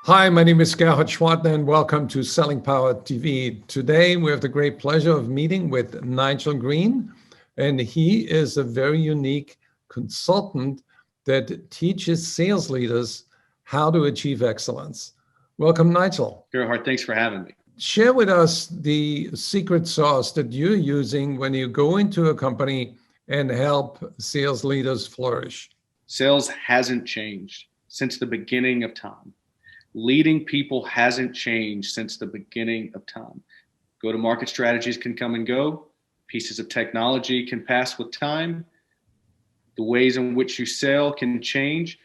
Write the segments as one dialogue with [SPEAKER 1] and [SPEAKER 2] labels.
[SPEAKER 1] Hi, my name is Gerhard Schwartner and welcome to Selling Power TV. Today we have the great pleasure of meeting with Nigel Green, and he is a very unique consultant that teaches sales leaders how to achieve excellence. Welcome, Nigel.
[SPEAKER 2] Gerhard, thanks for having me.
[SPEAKER 1] Share with us the secret sauce that you're using when you go into a company and help sales leaders flourish.
[SPEAKER 2] Sales hasn't changed since the beginning of time. Leading people hasn't changed since the beginning of time. Go-to-market strategies can come and go. Pieces of technology can pass with time. The ways in which you sell can change,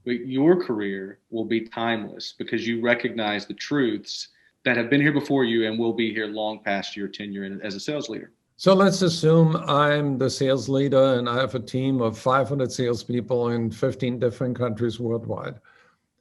[SPEAKER 2] but your career will be timeless because you recognize the truths that have been here before you and will be here long past your tenure as a sales leader.
[SPEAKER 1] So let's assume I'm the sales leader and I have a team of 500 salespeople in 15 different countries worldwide.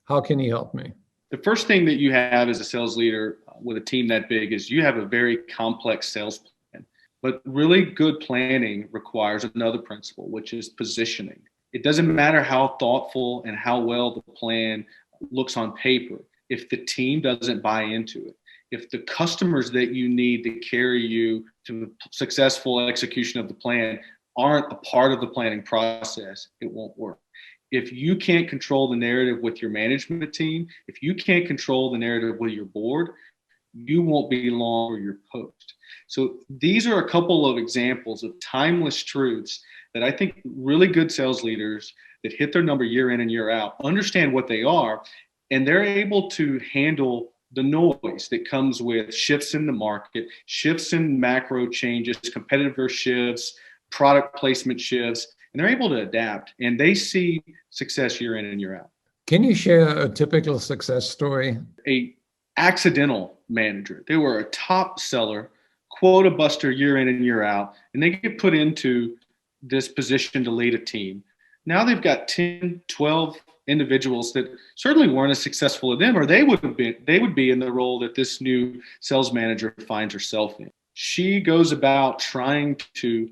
[SPEAKER 1] How can you help me?
[SPEAKER 2] The first thing that you have as a sales leader with a team that big is you have a very complex sales plan. But really good planning requires another principle, which is positioning. It doesn't matter how thoughtful and how well the plan looks on paper if the team doesn't buy into it. If the customers that you need to carry you to successful execution of the plan aren't a part of the planning process, it won't work. If you can't control the narrative with your management team, if you can't control the narrative with your board, you won't be long for your post. So these are a couple of examples of timeless truths that I think really good sales leaders that hit their number year in and year out understand what they are, and they're able to handle the noise that comes with shifts in the market, shifts in macro changes, competitor shifts, product placement shifts, and they're able to adapt, and they see success year in and year out.
[SPEAKER 1] Can you share a typical success story?
[SPEAKER 2] A accidental manager. They were a top seller, quota buster year in and year out, and they get put into this position to lead a team. Now they've got 10, 12 individuals that certainly weren't as successful as them, or they would be in the role that this new sales manager finds herself in. She goes about trying to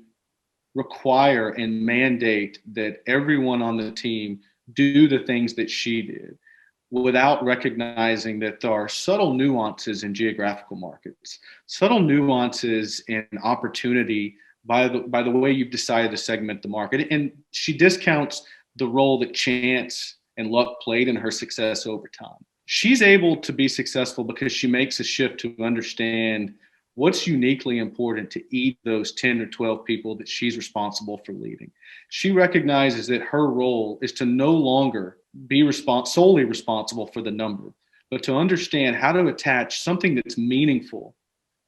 [SPEAKER 2] require and mandate that everyone on the team do the things that she did without recognizing that there are subtle nuances in geographical markets, subtle nuances in opportunity by the way you've decided to segment the market. And she discounts the role that chance and luck played in her success over time. She's able to be successful because she makes a shift to understand what's uniquely important to each of those 10 or 12 people that she's responsible for leading. She recognizes that her role is to no longer be solely responsible for the number, but to understand how to attach something that's meaningful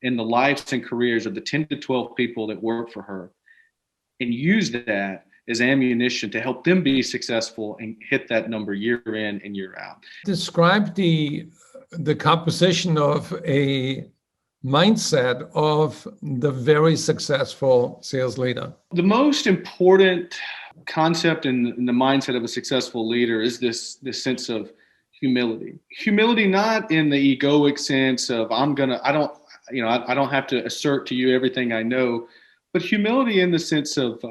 [SPEAKER 2] in the lives and careers of the 10 to 12 people that work for her and use that as ammunition to help them be successful and hit that number year in and year out.
[SPEAKER 1] Describe the composition of a mindset of the very successful sales leader.
[SPEAKER 2] The most important concept in the mindset of a successful leader is this sense of humility. Humility, not in the egoic sense of I don't have to assert to you everything I know, but humility in the sense of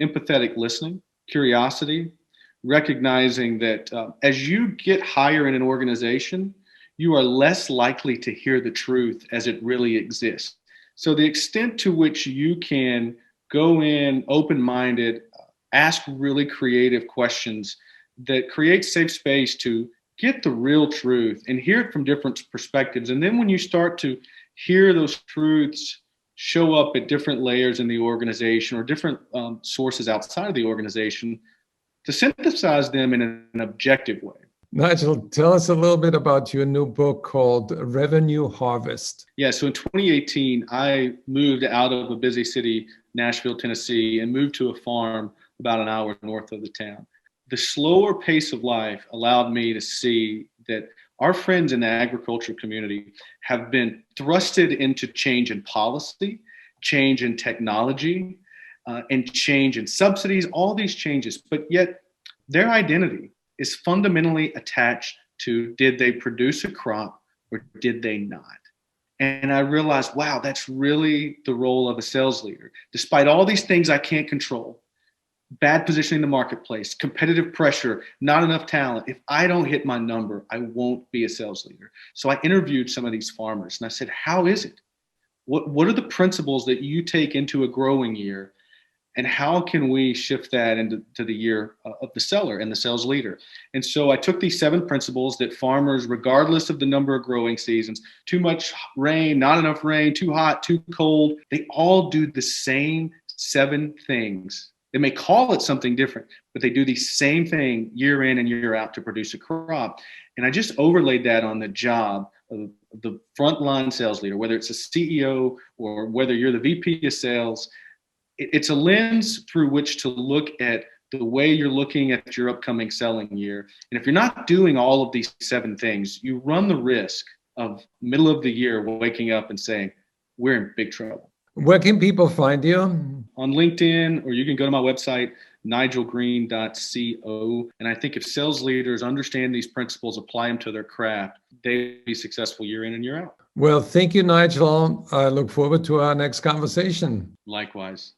[SPEAKER 2] empathetic listening, curiosity, recognizing that as you get higher in an organization, you are less likely to hear the truth as it really exists. So the extent to which you can go in open-minded, ask really creative questions that create safe space to get the real truth and hear it from different perspectives. And then when you start to hear those truths show up at different layers in the organization or different sources outside of the organization, to synthesize them in an objective way.
[SPEAKER 1] Nigel, tell us a little bit about your new book called Revenue Harvest.
[SPEAKER 2] Yeah, so in 2018, I moved out of a busy city, Nashville, Tennessee, and moved to a farm about an hour north of the town. The slower pace of life allowed me to see that our friends in the agriculture community have been thrusted into change in policy, change in technology, and change in subsidies, all these changes, but yet their identity is fundamentally attached to, did they produce a crop or did they not? And I realized, wow, that's really the role of a sales leader. Despite all these things I can't control, bad positioning in the marketplace, competitive pressure, not enough talent. If I don't hit my number, I won't be a sales leader. So I interviewed some of these farmers and I said, how is it? What are the principles that you take into a growing year? And how can we shift that into the year of the seller and the sales leader? And so I took these 7 principles that farmers, regardless of the number of growing seasons, too much rain, not enough rain, too hot, too cold, they all do the same 7 things. They may call it something different, but they do the same thing year in and year out to produce a crop. And I just overlaid that on the job of the frontline sales leader, whether it's a CEO or whether you're the VP of sales. It's a lens through which to look at the way you're looking at your upcoming selling year. And if you're not doing all of these 7 things, you run the risk of middle of the year waking up and saying, we're in big trouble.
[SPEAKER 1] Where can people find you?
[SPEAKER 2] On LinkedIn, or you can go to my website, nigelgreen.co. And I think if sales leaders understand these principles, apply them to their craft, they'll be successful year in and year out.
[SPEAKER 1] Well, thank you, Nigel. I look forward to our next conversation.
[SPEAKER 2] Likewise.